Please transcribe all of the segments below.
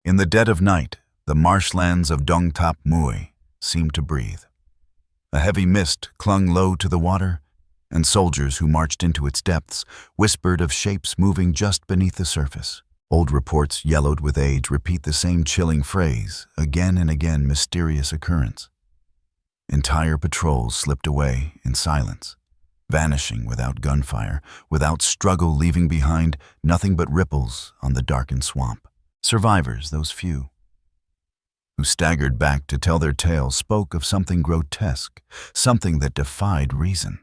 In the dead of night, the marshlands of Mười seemed to breathe. A heavy mist clung low to the water, and soldiers who marched into its depths whispered of shapes moving just beneath the surface. Old reports, yellowed with age, repeat the same chilling phrase, again and again: mysterious occurrence. Entire patrols slipped away in silence, vanishing without gunfire, without struggle, leaving behind nothing but ripples on the darkened swamp. Survivors, those few, who staggered back to tell their tales, spoke of something grotesque, something that defied reason.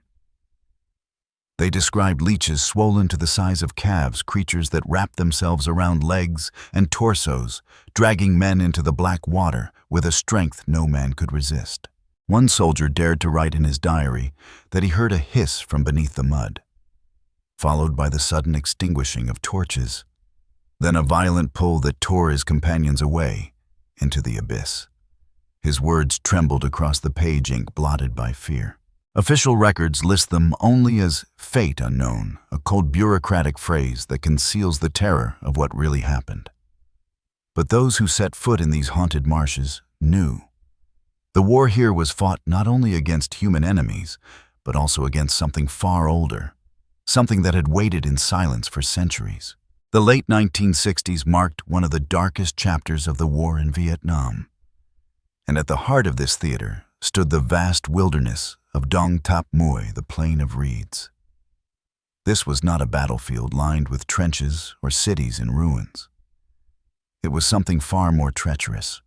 They described leeches swollen to the size of calves, creatures that wrapped themselves around legs and torsos, dragging men into the black water with a strength no man could resist. One soldier dared to write in his diary that he heard a hiss from beneath the mud, followed by the sudden extinguishing of torches, then a violent pull that tore his companions away into the abyss. His words trembled across the page, ink blotted by fear. Official records list them only as fate unknown, a cold bureaucratic phrase that conceals the terror of what really happened. But those who set foot in these haunted marshes knew. The war here was fought not only against human enemies, but also against something far older, something that had waited in silence for centuries. The late 1960s marked one of the darkest chapters of the war in Vietnam. And at the heart of this theater stood the vast wilderness of Mười, the plain of reeds. This was not a battlefield lined with trenches or cities in ruins. It was something far more treacherous.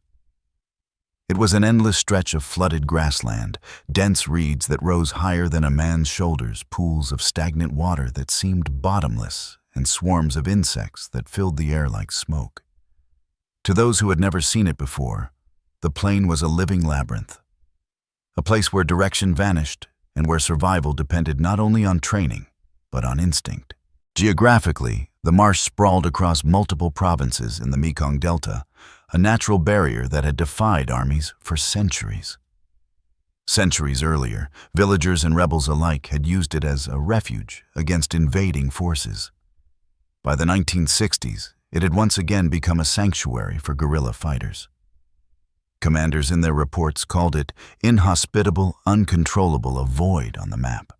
It was an endless stretch of flooded grassland, dense reeds that rose higher than a man's shoulders, pools of stagnant water that seemed bottomless, and swarms of insects that filled the air like smoke. To those who had never seen it before, the plain was a living labyrinth, a place where direction vanished and where survival depended not only on training, but on instinct. Geographically, the marsh sprawled across multiple provinces in the Mekong Delta, a natural barrier that had defied armies for centuries. Centuries earlier, villagers and rebels alike had used it as a refuge against invading forces. By the 1960s, it had once again become a sanctuary for guerrilla fighters. Commanders in their reports called it inhospitable, uncontrollable, a void on the map.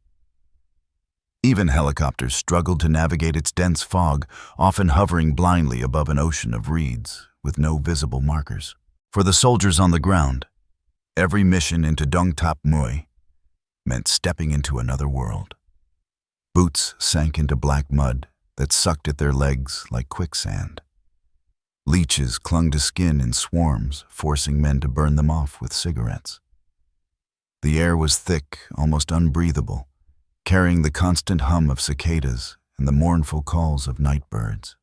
Even helicopters struggled to navigate its dense fog, often hovering blindly above an ocean of reeds with no visible markers. For the soldiers on the ground, every mission into Mười meant stepping into another world. Boots sank into black mud that sucked at their legs like quicksand. Leeches clung to skin in swarms, forcing men to burn them off with cigarettes. The air was thick, almost unbreathable, carrying the constant hum of cicadas and the mournful calls of night birds.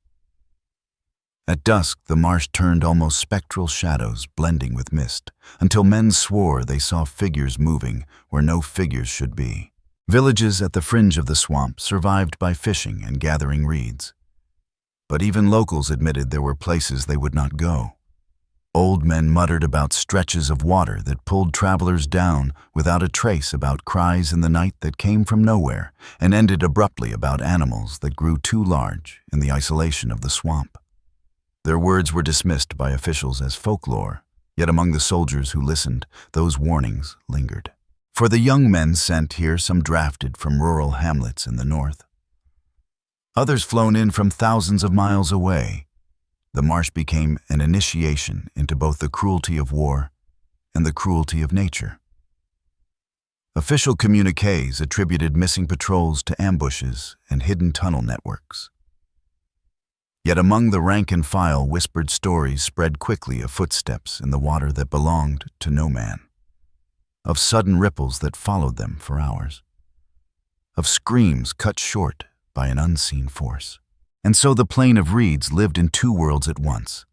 At dusk, the marsh turned almost spectral shadows, blending with mist, until men swore they saw figures moving where no figures should be. Villages at the fringe of the swamp survived by fishing and gathering reeds. But even locals admitted there were places they would not go. Old men muttered about stretches of water that pulled travelers down without a trace, about cries in the night that came from nowhere and ended abruptly, about animals that grew too large in the isolation of the swamp. Their words were dismissed by officials as folklore, yet among the soldiers who listened, those warnings lingered. For the young men sent here, some drafted from rural hamlets in the north. Others flown in from thousands of miles away. The marsh became an initiation into both the cruelty of war and the cruelty of nature. Official communiques attributed missing patrols to ambushes and hidden tunnel networks. Yet among the rank and file, whispered stories spread quickly of footsteps in the water that belonged to no man, of sudden ripples that followed them for hours, of screams cut short by an unseen force. And so the plain of reeds lived in two worlds at once.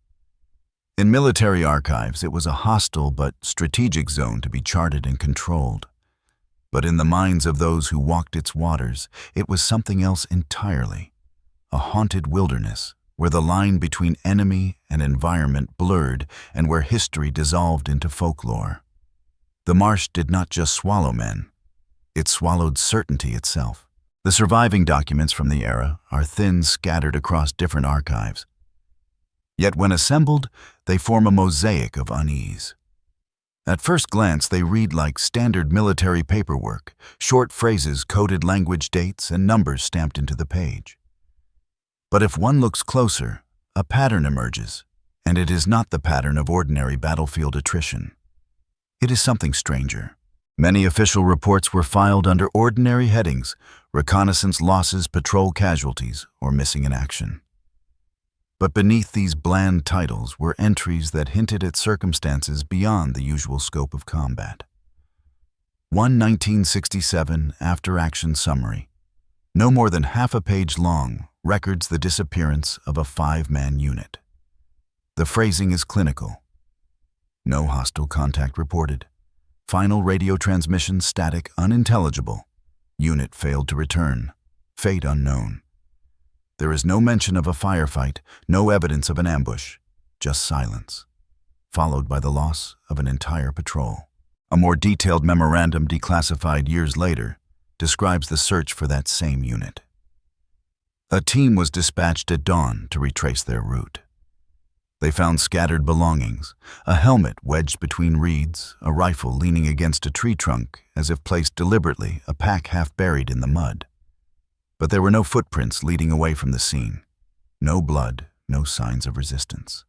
In military archives, it was a hostile but strategic zone to be charted and controlled. But in the minds of those who walked its waters, it was something else entirely, a haunted wilderness where the line between enemy and environment blurred and where history dissolved into folklore. The marsh did not just swallow men, it swallowed certainty itself. The surviving documents from the era are thin, scattered across different archives. Yet when assembled, they form a mosaic of unease. At first glance, they read like standard military paperwork, short phrases, coded language, dates, and numbers stamped into the page. But if one looks closer, a pattern emerges, and it is not the pattern of ordinary battlefield attrition. It is something stranger. Many official reports were filed under ordinary headings: reconnaissance losses, patrol casualties, or missing in action. But beneath these bland titles were entries that hinted at circumstances beyond the usual scope of combat. One 1967 after-action summary, no more than half a page long, records the disappearance of a 5-man unit. The phrasing is clinical. No hostile contact reported. Final radio transmission static, unintelligible. Unit failed to return. Fate unknown. There is no mention of a firefight, no evidence of an ambush, just silence, followed by the loss of an entire patrol. A more detailed memorandum, declassified years later, describes the search for that same unit. A team was dispatched at dawn to retrace their route. They found scattered belongings, a helmet wedged between reeds, a rifle leaning against a tree trunk as if placed deliberately, a pack half buried in the mud. But there were no footprints leading away from the scene. No blood, no signs of resistance.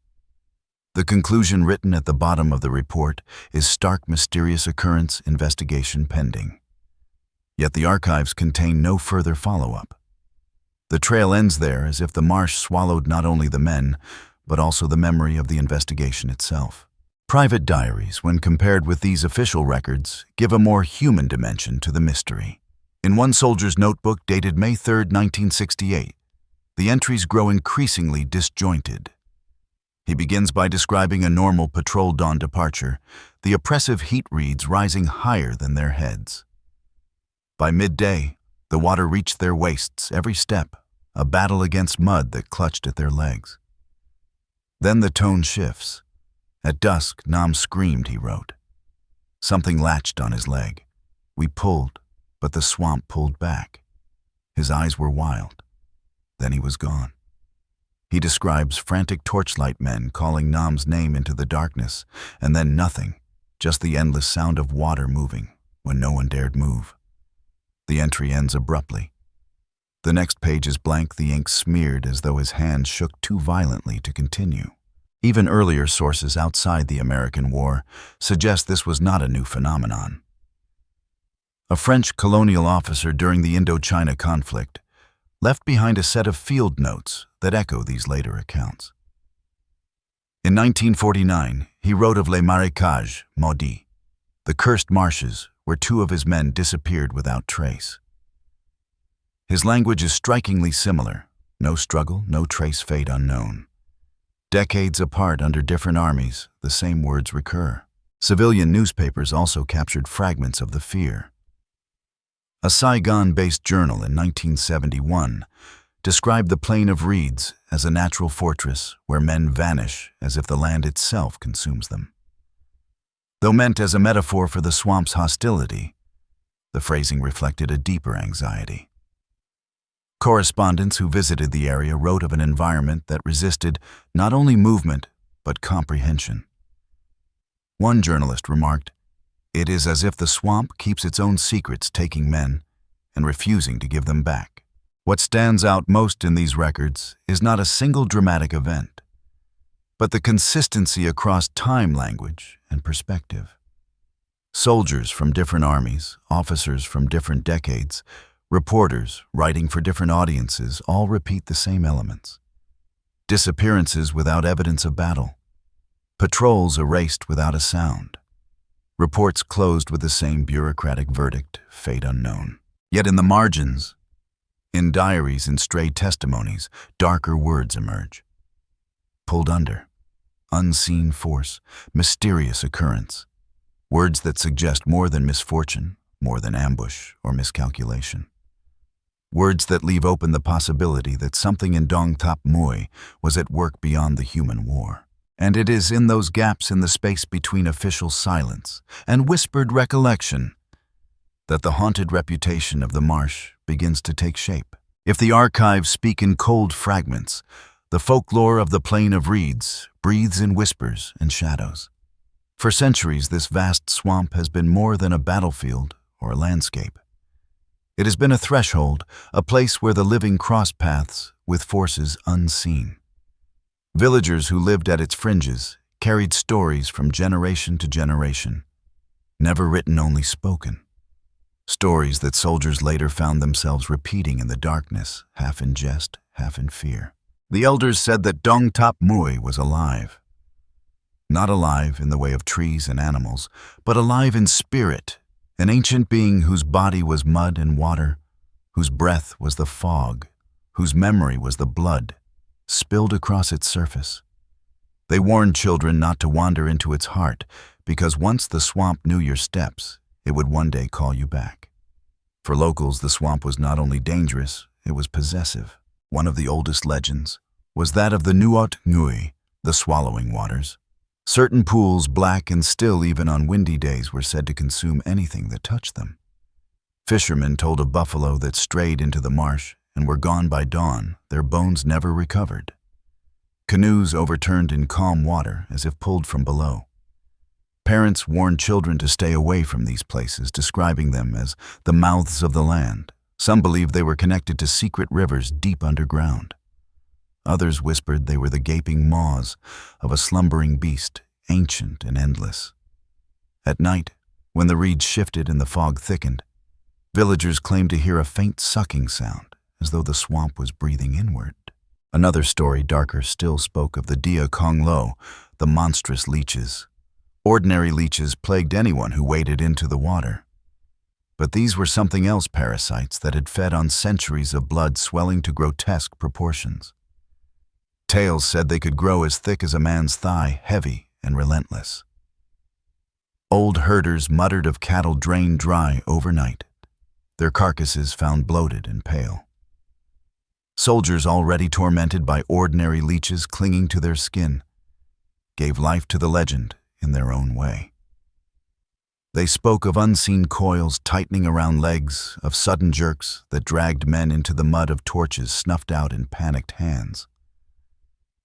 The conclusion written at the bottom of the report is stark, mysterious occurrence, investigation pending. Yet the archives contain no further follow-up. The trail ends there as if the marsh swallowed not only the men, but also the memory of the investigation itself. Private diaries, when compared with these official records, give a more human dimension to the mystery. In one soldier's notebook dated May 3, 1968, the entries grow increasingly disjointed. He begins by describing a normal patrol dawn departure, the oppressive heat reads rising higher than their heads. By midday, the water reached their waists every step, a battle against mud that clutched at their legs. Then the tone shifts. At dusk, Nam screamed, he wrote. Something latched on his leg. We pulled, but the swamp pulled back. His eyes were wild. Then he was gone. He describes frantic torchlight men calling Nam's name into the darkness, and then nothing, just the endless sound of water moving when no one dared move. The entry ends abruptly. The next page is blank, the ink smeared as though his hand shook too violently to continue. Even earlier sources outside the American War suggest this was not a new phenomenon. A French colonial officer during the Indochina conflict left behind a set of field notes that echo these later accounts. In 1949, he wrote of Les Marécages Maudits, the cursed marshes where 2 of his men disappeared without trace. His language is strikingly similar. No struggle, no trace, fate unknown. Decades apart under different armies, the same words recur. Civilian newspapers also captured fragments of the fear. A Saigon-based journal in 1971 described the plain of reeds as a natural fortress where men vanish as if the land itself consumes them. Though meant as a metaphor for the swamp's hostility, the phrasing reflected a deeper anxiety. Correspondents who visited the area wrote of an environment that resisted not only movement, but comprehension. One journalist remarked, "It is as if the swamp keeps its own secrets, taking men and refusing to give them back." What stands out most in these records is not a single dramatic event, but the consistency across time, language, and perspective. Soldiers from different armies, officers from different decades, reporters writing for different audiences all repeat the same elements. Disappearances without evidence of battle. Patrols erased without a sound. Reports closed with the same bureaucratic verdict, fate unknown. Yet in the margins, in diaries and stray testimonies, darker words emerge. Pulled under, unseen force, mysterious occurrence. Words that suggest more than misfortune, more than ambush or miscalculation. Words that leave open the possibility that something in Đồng Tháp Mười was at work beyond the human war. And it is in those gaps in the space between official silence and whispered recollection that the haunted reputation of the marsh begins to take shape. If the archives speak in cold fragments, The folklore of the Plain of Reeds breathes in whispers and shadows. For centuries, this vast swamp has been more than a battlefield or a landscape. It has been a threshold, a place where the living cross paths with forces unseen. Villagers who lived at its fringes carried stories from generation to generation, never written, only spoken. Stories that soldiers later found themselves repeating in the darkness, half in jest, half in fear. The elders said that Đồng Tháp Mười was alive. Not alive in the way of trees and animals, but alive in spirit, an ancient being whose body was mud and water, whose breath was the fog, whose memory was the blood, spilled across its surface. They warned children not to wander into its heart, because once the swamp knew your steps, it would one day call you back. For locals, the swamp was not only dangerous, it was possessive. One of the oldest legends was that of the Nuot Ngui, the swallowing waters. Certain pools, black and still even on windy days, were said to consume anything that touched them. Fishermen told of buffalo that strayed into the marsh and were gone by dawn, their bones never recovered. Canoes overturned in calm water as if pulled from below. Parents warned children to stay away from these places, describing them as the mouths of the land. Some believed they were connected to secret rivers deep underground. Others whispered they were the gaping maws of a slumbering beast, ancient and endless. At night, when the reeds shifted and the fog thickened, villagers claimed to hear a faint sucking sound, as though the swamp was breathing inward. Another story, darker still, spoke of the Dia Kong Lo, the monstrous leeches. Ordinary leeches plagued anyone who waded into the water. But these were something else, parasites that had fed on centuries of blood swelling to grotesque proportions. Tales said they could grow as thick as a man's thigh, heavy and relentless. Old herders muttered of cattle drained dry overnight, their carcasses found bloated and pale. Soldiers already tormented by ordinary leeches clinging to their skin gave life to the legend in their own way. They spoke of unseen coils tightening around legs, of sudden jerks that dragged men into the mud, of torches snuffed out in panicked hands.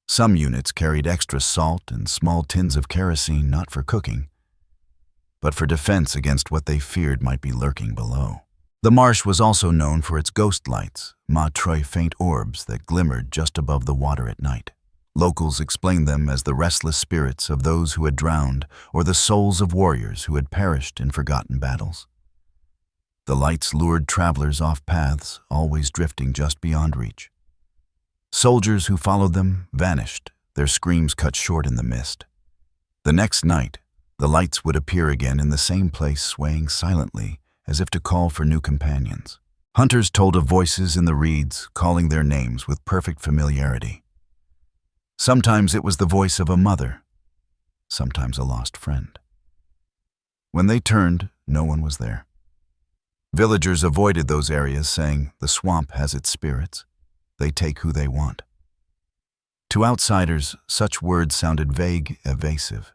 Some units carried extra salt and small tins of kerosene, not for cooking, but for defense against what they feared might be lurking below. The marsh was also known for its ghost lights, faint orbs that glimmered just above the water at night. Locals explained them as the restless spirits of those who had drowned or the souls of warriors who had perished in forgotten battles. The lights lured travelers off paths, always drifting just beyond reach. Soldiers who followed them vanished, their screams cut short in the mist. The next night, the lights would appear again in the same place, swaying silently, as if to call for new companions. Hunters told of voices in the reeds, calling their names with perfect familiarity. Sometimes it was the voice of a mother, sometimes a lost friend. When they turned, no one was there. Villagers avoided those areas, saying, "The swamp has its spirits. They take who they want." To outsiders, such words sounded vague, evasive.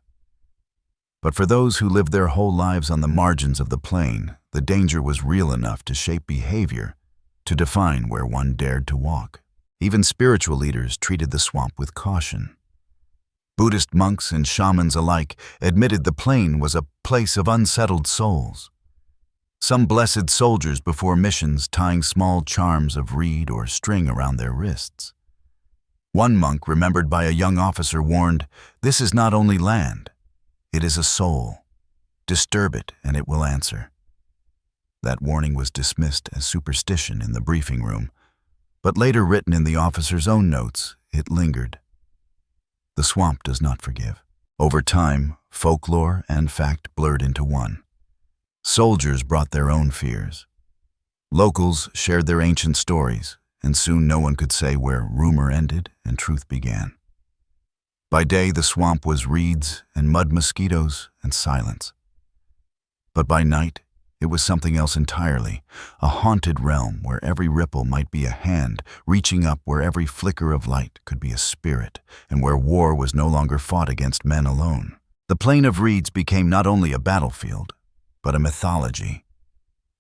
But for those who lived their whole lives on the margins of the plain, the danger was real enough to shape behavior, to define where one dared to walk. Even spiritual leaders treated the swamp with caution. Buddhist monks and shamans alike admitted the plain was a place of unsettled souls. Some blessed soldiers before missions tying small charms of reed or string around their wrists. One monk, remembered by a young officer, warned, "This is not only land, it is a soul. Disturb it and it will answer." That warning was dismissed as superstition in the briefing room, but later written in the officer's own notes, it lingered. The swamp does not forgive. Over time, folklore and fact blurred into one. Soldiers brought their own fears. Locals shared their ancient stories, and soon no one could say where rumor ended and truth began. By day, the swamp was reeds and mud mosquitoes and silence. But by night, it was something else entirely, a haunted realm where every ripple might be a hand reaching up, where every flicker of light could be a spirit, and where war was no longer fought against men alone. The Plain of Reeds became not only a battlefield, but a mythology,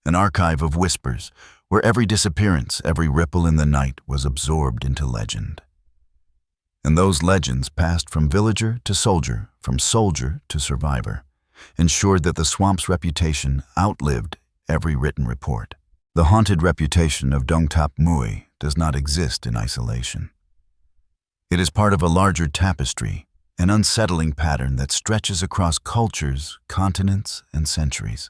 an archive of whispers, where every disappearance, every ripple in the night was absorbed into legend. And those legends passed from villager to soldier, from soldier to survivor, ensured that the swamp's reputation outlived every written report. The haunted reputation of Đồng Tháp Mười does not exist in isolation. It is part of a larger tapestry, an unsettling pattern that stretches across cultures, continents, and centuries.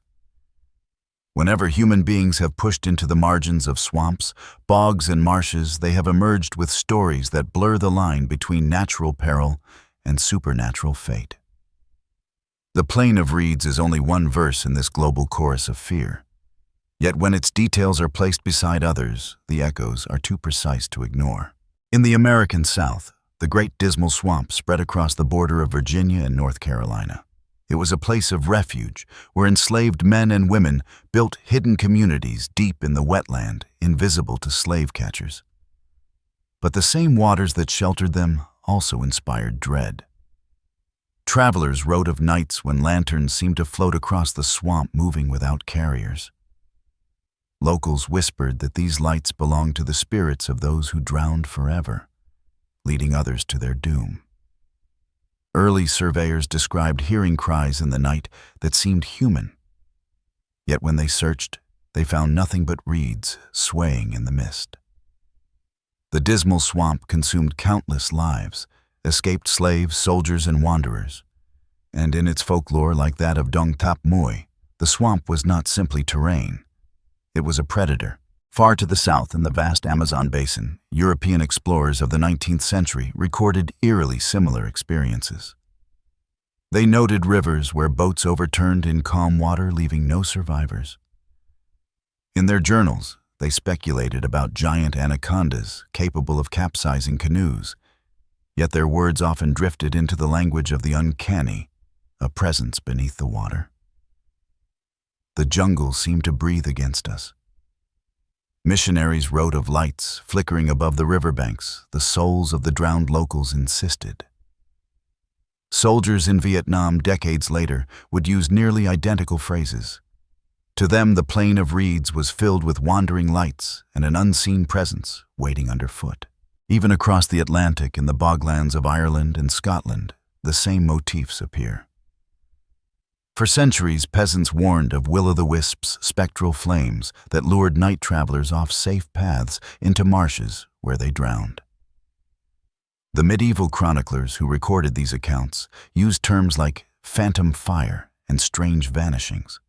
Whenever human beings have pushed into the margins of swamps, bogs, and marshes, they have emerged with stories that blur the line between natural peril and supernatural fate. The Plain of Reeds is only one verse in this global chorus of fear. Yet when its details are placed beside others, the echoes are too precise to ignore. In the American South, the Great Dismal Swamp spread across the border of Virginia and North Carolina. It was a place of refuge where enslaved men and women built hidden communities deep in the wetland, invisible to slave catchers. But the same waters that sheltered them also inspired dread. Travelers wrote of nights when lanterns seemed to float across the swamp, moving without carriers. Locals whispered that these lights belonged to the spirits of those who drowned forever, leading others to their doom. Early surveyors described hearing cries in the night that seemed human. Yet when they searched, they found nothing but reeds swaying in the mist. The dismal swamp consumed countless lives, escaped slaves, soldiers, and wanderers. And in its folklore, like that of Đồng Tháp Mười, the swamp was not simply terrain. It was a predator. Far to the south in the vast Amazon basin, European explorers of the 19th century recorded eerily similar experiences. They noted rivers where boats overturned in calm water, leaving no survivors. In their journals, they speculated about giant anacondas capable of capsizing canoes, yet their words often drifted into the language of the uncanny, a presence beneath the water. The jungle seemed to breathe against us. Missionaries wrote of lights flickering above the riverbanks, the souls of the drowned locals insisted. Soldiers in Vietnam decades later would use nearly identical phrases. To them, the Plain of Reeds was filled with wandering lights and an unseen presence waiting underfoot. Even across the Atlantic in the boglands of Ireland and Scotland, the same motifs appear. For centuries, peasants warned of will-o'-the-wisps' spectral flames that lured night travelers off safe paths into marshes where they drowned. The medieval chroniclers who recorded these accounts used terms like phantom fire and strange vanishings.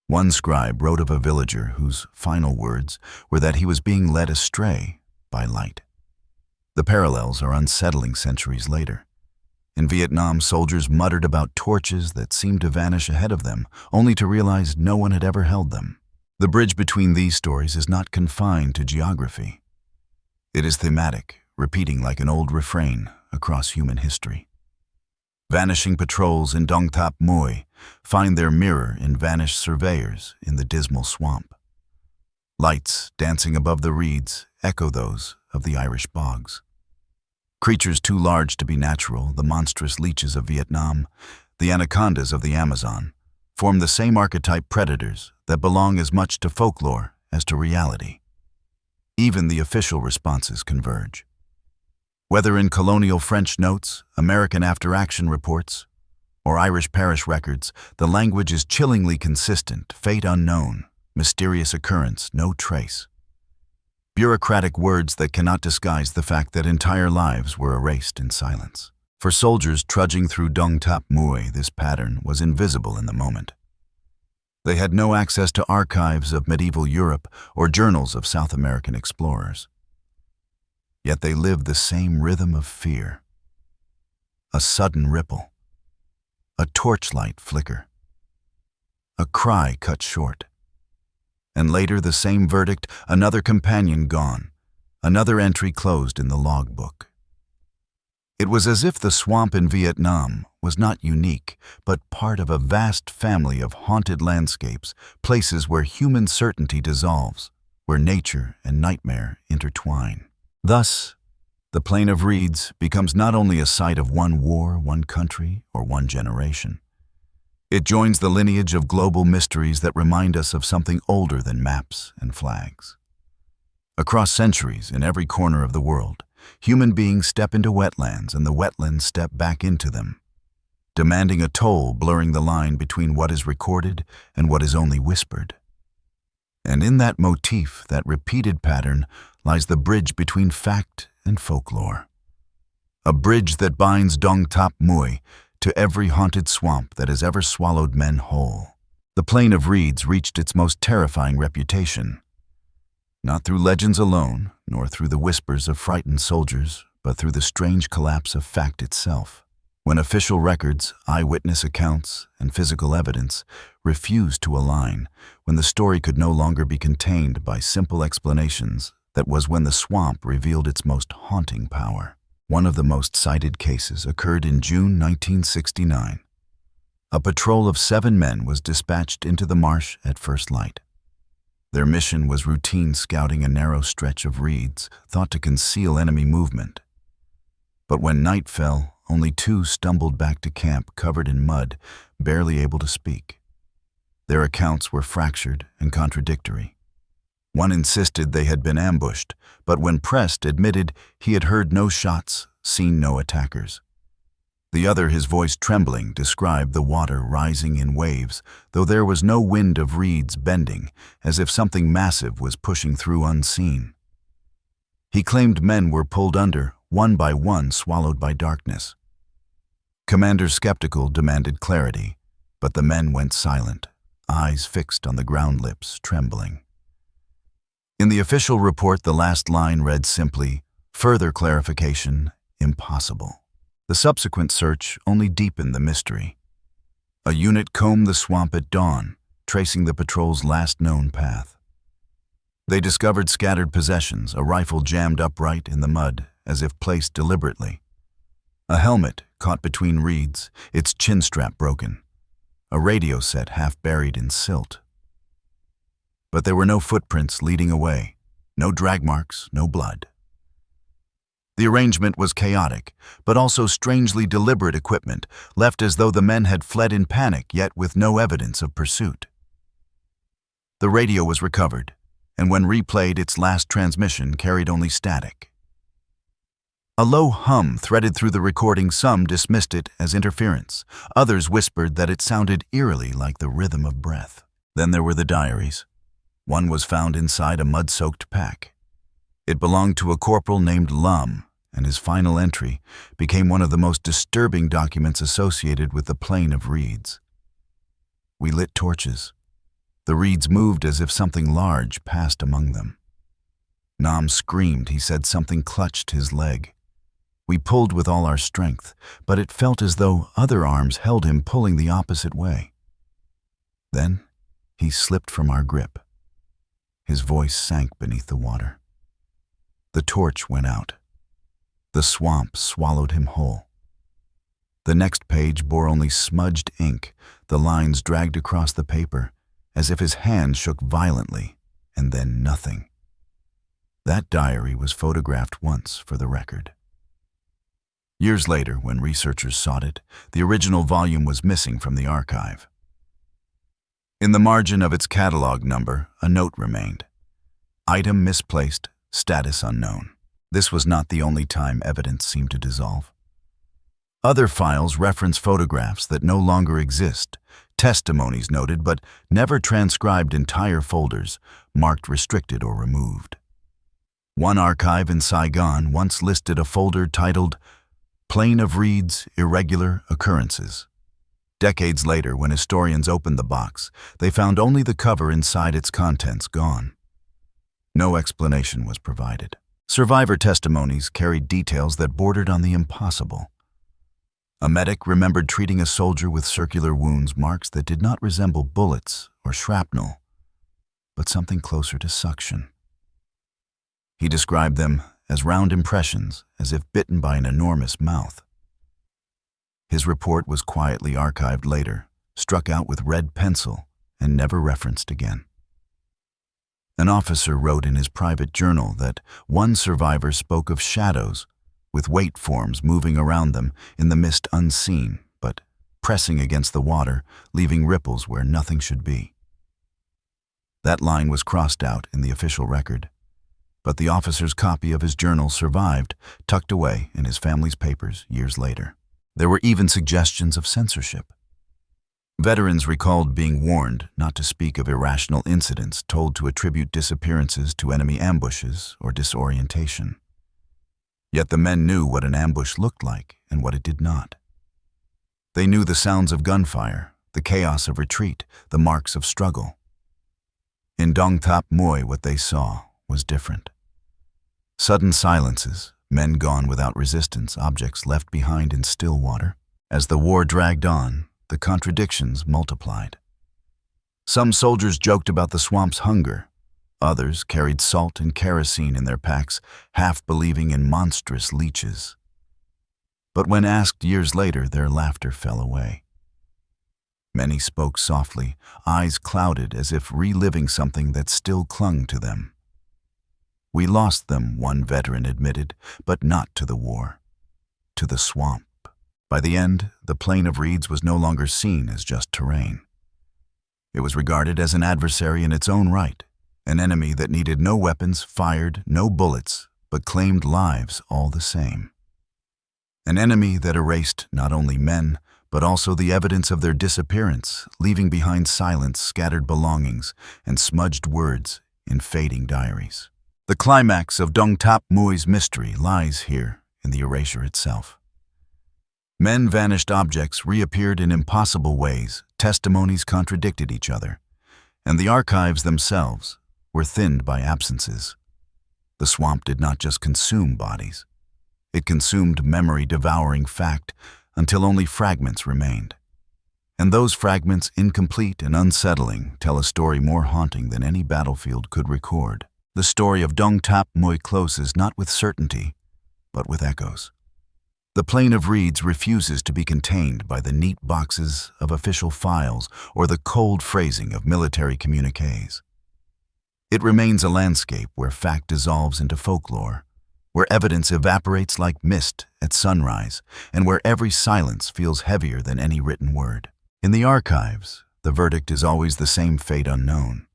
One scribe wrote of a villager whose final words were that he was being led astray by light. The parallels are unsettling centuries later. In Vietnam, soldiers muttered about torches that seemed to vanish ahead of them, only to realize no one had ever held them. The bridge between these stories is not confined to geography. It is thematic, repeating like an old refrain across human history. Vanishing patrols in Đồng Tháp Mười find their mirror in vanished surveyors in the dismal swamp. Lights dancing above the reeds echo those of the Irish bogs. Creatures too large to be natural, the monstrous leeches of Vietnam, the anacondas of the Amazon, form the same archetype predators that belong as much to folklore as to reality. Even the official responses converge. Whether in colonial French notes, American after-action reports, or Irish parish records, the language is chillingly consistent: fate unknown, mysterious occurrence, no trace. Bureaucratic words that cannot disguise the fact that entire lives were erased in silence. For soldiers trudging through Đồng Tháp Mười, this pattern was invisible in the moment. They had no access to archives of medieval Europe or journals of South American explorers. Yet they lived the same rhythm of fear. A sudden ripple, a torchlight flicker, a cry cut short. And later the same verdict: another companion gone, another entry closed in the logbook. It was as if the swamp in Vietnam was not unique, but part of a vast family of haunted landscapes, places where human certainty dissolves, where nature and nightmare intertwine. Thus, the Plain of Reeds becomes not only a site of one war, one country, or one generation. It joins the lineage of global mysteries that remind us of something older than maps and flags. Across centuries, in every corner of the world, human beings step into wetlands and the wetlands step back into them, demanding a toll, blurring the line between what is recorded and what is only whispered. And in that motif, that repeated pattern, lies the bridge between fact and folklore. A bridge that binds Đồng Tháp Mười to every haunted swamp that has ever swallowed men whole. The plain of reeds reached its most terrifying reputation, not through legends alone, nor through the whispers of frightened soldiers, but through the strange collapse of fact itself. When official records, eyewitness accounts, and physical evidence refused to align, when the story could no longer be contained by simple explanations, that was when the swamp revealed its most haunting power. One of the most cited cases occurred in June 1969. A patrol of 7 men was dispatched into the marsh at first light. Their mission was routine scouting a narrow stretch of reeds thought to conceal enemy movement. But when night fell, only 2 stumbled back to camp covered in mud, barely able to speak. Their accounts were fractured and contradictory. One insisted they had been ambushed, but when pressed admitted he had heard no shots, seen no attackers. The other, his voice trembling, described the water rising in waves, though there was no wind of reeds bending, as if something massive was pushing through unseen. He claimed men were pulled under, one by one swallowed by darkness. Commanders skeptical demanded clarity, but the men went silent, eyes fixed on the ground, lips trembling. In the official report, the last line read simply, "Further clarification, impossible." The subsequent search only deepened the mystery. A unit combed the swamp at dawn, tracing the patrol's last known path. They discovered scattered possessions, a rifle jammed upright in the mud, as if placed deliberately. A helmet caught between reeds, its chin strap broken. A radio set half buried in silt. But there were no footprints leading away, no drag marks, no blood. The arrangement was chaotic, but also strangely deliberate equipment, left as though the men had fled in panic, yet with no evidence of pursuit. The radio was recovered, and when replayed, its last transmission carried only static. A low hum threaded through the recording. Some dismissed it as interference. Others whispered that it sounded eerily like the rhythm of breath. Then there were the diaries. One was found inside a mud-soaked pack. It belonged to a corporal named Lum, and his final entry became one of the most disturbing documents associated with the plain of reeds. We lit torches. The reeds moved as if something large passed among them. Nam screamed. He said something clutched his leg. We pulled with all our strength, but it felt as though other arms held him, pulling the opposite way. Then he slipped from our grip. His voice sank beneath the water. The torch went out. The swamp swallowed him whole. The next page bore only smudged ink, the lines dragged across the paper, as if his hand shook violently, and then nothing. That diary was photographed once for the record. Years later, when researchers sought it, the original volume was missing from the archive. In the margin of its catalog number, a note remained. Item misplaced, status unknown. This was not the only time evidence seemed to dissolve. Other files reference photographs that no longer exist, testimonies noted but never transcribed, entire folders marked restricted or removed. One archive in Saigon once listed a folder titled Plain of Reeds, Irregular Occurrences. Decades later, when historians opened the box, they found only the cover inside, its contents gone. No explanation was provided. Survivor testimonies carried details that bordered on the impossible. A medic remembered treating a soldier with circular wounds, marks that did not resemble bullets or shrapnel, but something closer to suction. He described them as round impressions, as if bitten by an enormous mouth. His report was quietly archived later, struck out with red pencil, and never referenced again. An officer wrote in his private journal that one survivor spoke of shadows, with weight forms moving around them in the mist, unseen, but pressing against the water, leaving ripples where nothing should be. That line was crossed out in the official record. but the officer's copy of his journal survived, tucked away in his family's papers years later. There were even suggestions of censorship. Veterans recalled being warned not to speak of irrational incidents told to attribute disappearances to enemy ambushes or disorientation. Yet the men knew what an ambush looked like and what it did not. They knew the sounds of gunfire, the chaos of retreat, the marks of struggle. In Đồng Tháp Mười, what they saw was different. Sudden silences, men gone without resistance, objects left behind in still water. As the war dragged on, the contradictions multiplied. Some soldiers joked about the swamp's hunger. Others carried salt and kerosene in their packs, half believing in monstrous leeches. But when asked years later, their laughter fell away. Many spoke softly, eyes clouded as if reliving something that still clung to them. "We lost them," one veteran admitted, "but not to the war, to the swamp." By the end, the plain of reeds was no longer seen as just terrain. It was regarded as an adversary in its own right, an enemy that needed no weapons, fired no bullets, but claimed lives all the same. An enemy that erased not only men, but also the evidence of their disappearance, leaving behind silence, scattered belongings, and smudged words in fading diaries. The climax of Đồng Tháp Muy's mystery lies here in the erasure itself. Men-vanished objects reappeared in impossible ways, testimonies contradicted each other, and the archives themselves were thinned by absences. The swamp did not just consume bodies. It consumed memory, devouring fact, until only fragments remained. And those fragments, incomplete and unsettling, tell a story more haunting than any battlefield could record. The story of Đồng Tháp Mười closes not with certainty, but with echoes. The plain of reeds refuses to be contained by the neat boxes of official files or the cold phrasing of military communiques. It remains a landscape where fact dissolves into folklore, where evidence evaporates like mist at sunrise, and where every silence feels heavier than any written word. In the archives, the verdict is always the same: fate unknown.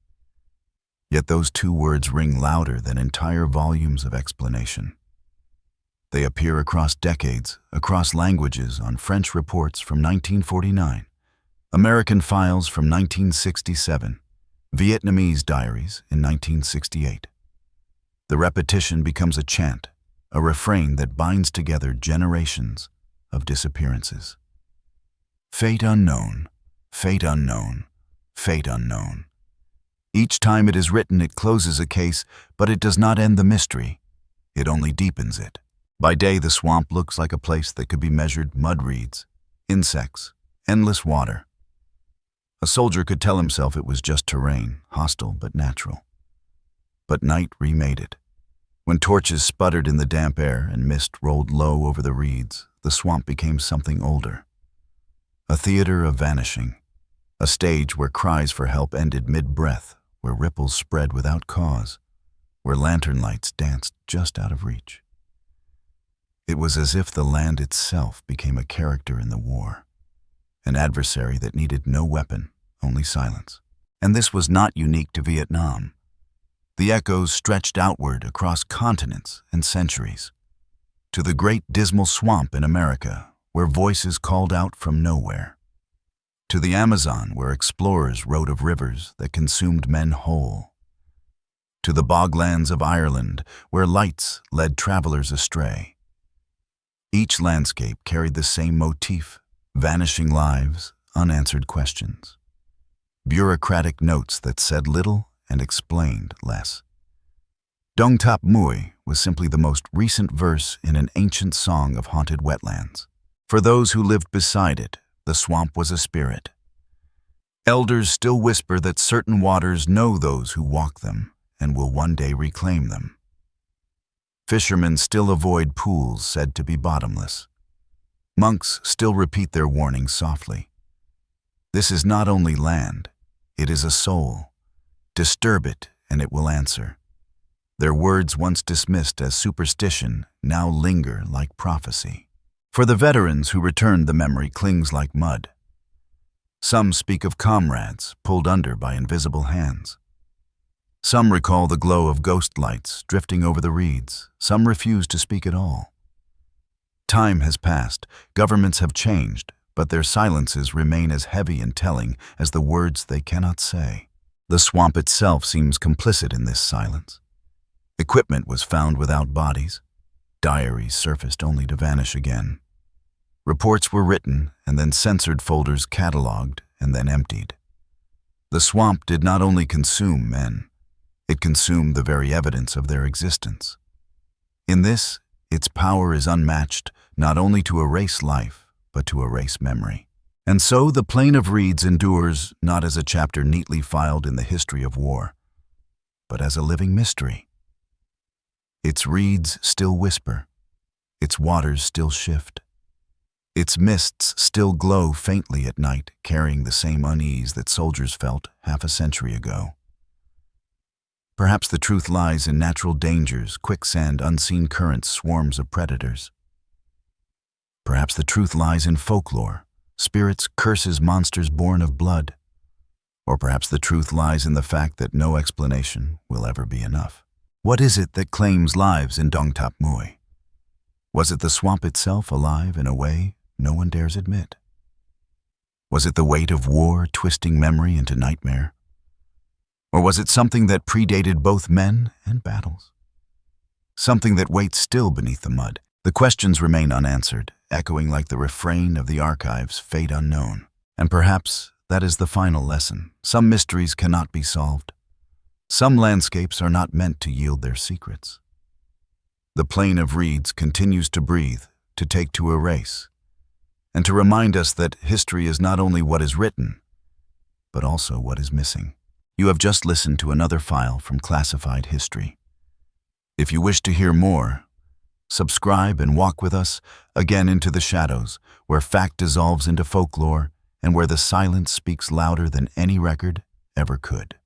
Yet those two words ring louder than entire volumes of explanation. They appear across decades, across languages, on French reports from 1949, American files from 1967, Vietnamese diaries in 1968. The repetition becomes a chant, a refrain that binds together generations of disappearances. Fate unknown, fate unknown, fate unknown. Each time it is written, it closes a case, but it does not end the mystery. It only deepens it. By day, the swamp looks like a place that could be measured: mud reeds, insects, endless water. A soldier could tell himself it was just terrain, hostile but natural. But night remade it. When torches sputtered in the damp air and mist rolled low over the reeds, the swamp became something older. A theater of vanishing, a stage where cries for help ended mid-breath, where ripples spread without cause, where lantern lights danced just out of reach. It was as if the land itself became a character in the war, an adversary that needed no weapon, only silence. And this was not unique to Vietnam. The echoes stretched outward across continents and centuries, to the great dismal swamp in America, where voices called out from nowhere, to the Amazon, where explorers wrote of rivers that consumed men whole, to the boglands of Ireland, where lights led travelers astray. Each landscape carried the same motif: vanishing lives, unanswered questions, bureaucratic notes that said little and explained less. Đồng Tháp Mười was simply the most recent verse in an ancient song of haunted wetlands. For those who lived beside it, the swamp was a spirit. Elders still whisper that certain waters know those who walk them and will one day reclaim them. Fishermen still avoid pools said to be bottomless. Monks still repeat their warnings softly. This is not only land, it is a soul. Disturb it and it will answer. Their words, once dismissed as superstition, now linger like prophecy. For the veterans who returned, the memory clings like mud. Some speak of comrades pulled under by invisible hands. Some recall the glow of ghost lights drifting over the reeds. Some refuse to speak at all. Time has passed, governments have changed, but their silences remain as heavy and telling as the words they cannot say. The swamp itself seems complicit in this silence. Equipment was found without bodies. Diaries surfaced only to vanish again. Reports were written and then censored, folders catalogued and then emptied. The swamp did not only consume men, it consumed the very evidence of their existence. In this, its power is unmatched, not only to erase life, but to erase memory. And so the Plain of Reeds endures not as a chapter neatly filed in the history of war, but as a living mystery. Its reeds still whisper, its waters still shift, its mists still glow faintly at night, carrying the same unease that soldiers felt half a century ago. Perhaps the truth lies in natural dangers, quicksand, unseen currents, swarms of predators. Perhaps the truth lies in folklore, spirits, curses, monsters born of blood. Or perhaps the truth lies in the fact that no explanation will ever be enough. What is it that claims lives in Đồng Tháp Mười? Was it the swamp itself, alive in a way no one dares admit? Was it the weight of war twisting memory into nightmare? Or was it something that predated both men and battles? Something that waits still beneath the mud? The questions remain unanswered, echoing like the refrain of the archives, fate unknown. And perhaps that is the final lesson. Some mysteries cannot be solved. Some landscapes are not meant to yield their secrets. The Plain of Reeds continues to breathe, to take, to erase, and to remind us that history is not only what is written, but also what is missing. You have just listened to another file from Classified History. If you wish to hear more, subscribe and walk with us again into the shadows, where fact dissolves into folklore and where the silence speaks louder than any record ever could.